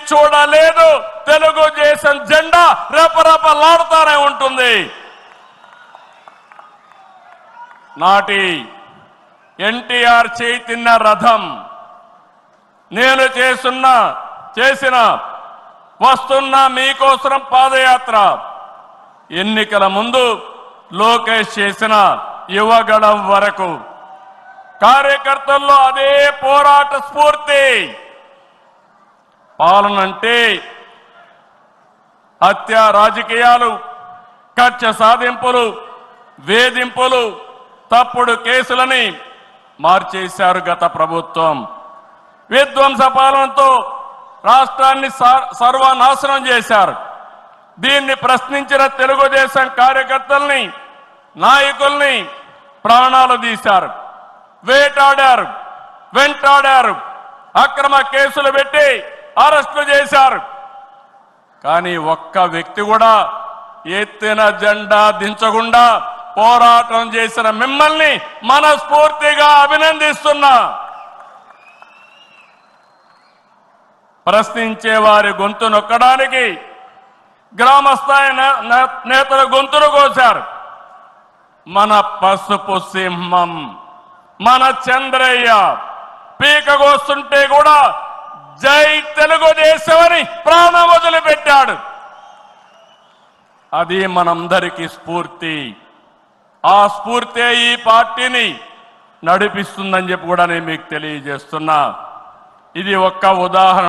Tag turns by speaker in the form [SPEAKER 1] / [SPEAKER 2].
[SPEAKER 1] చూడలేదు. తెలుగుదేశం జెండా రెపరెపలాడుతూనే ఉంటుంది. నాటి ఎన్టీఆర్ చైతన్య రథం నేను చేసిన వస్తున్న మీకోసం పాదయాత్ర, ఎన్నికల ముందు లోకేష్ చేసిన యువగళం వరకు కార్యకర్తల్లో అదే పోరాట స్ఫూర్తి. పాలనంటే హత్య రాజకీయాలు, కక్ష సాధింపులు, వేధింపులు, తప్పుడు కేసులని మార్చేశారు గత ప్రభుత్వం. విధ్వంస పాలనతో రాష్ట్రాన్ని సర్వనాశనం చేశారు. దీన్ని ప్రశ్నించిన తెలుగుదేశం కార్యకర్తల్ని, నాయకుల్ని ప్రాణాలు తీశారు, వేటాడారు, వెంటాడారు, అక్రమ కేసులు పెట్టి అరెస్టులు చేశారు. కానీ ఒక్క వ్యక్తి కూడా ఎత్తిన జెండా దించకుండా పోరాటం చేసిన మిమ్మల్ని మనస్ఫూర్తిగా అభినందిస్తున్నా. ప్రశ్నించే వారి గొంతు నొక్కడానికి గ్రామస్థాయి నేతల గొంతులు కోశారు. మన పసుపు సింహం, మన చంద్రయ్య పీకగోస్తుంటే కూడా జై తెలుగుదేశం అని ప్రాణం వదిలిపెట్టాడు. అది మనందరికీ స్ఫూర్తి. ఆ స్ఫూర్తే ఈ పార్టీని నడిపిస్తుందని చెప్పి కూడా నేను మీకు తెలియజేస్తున్నా. ఇది ఒక్క ఉదాహరణ.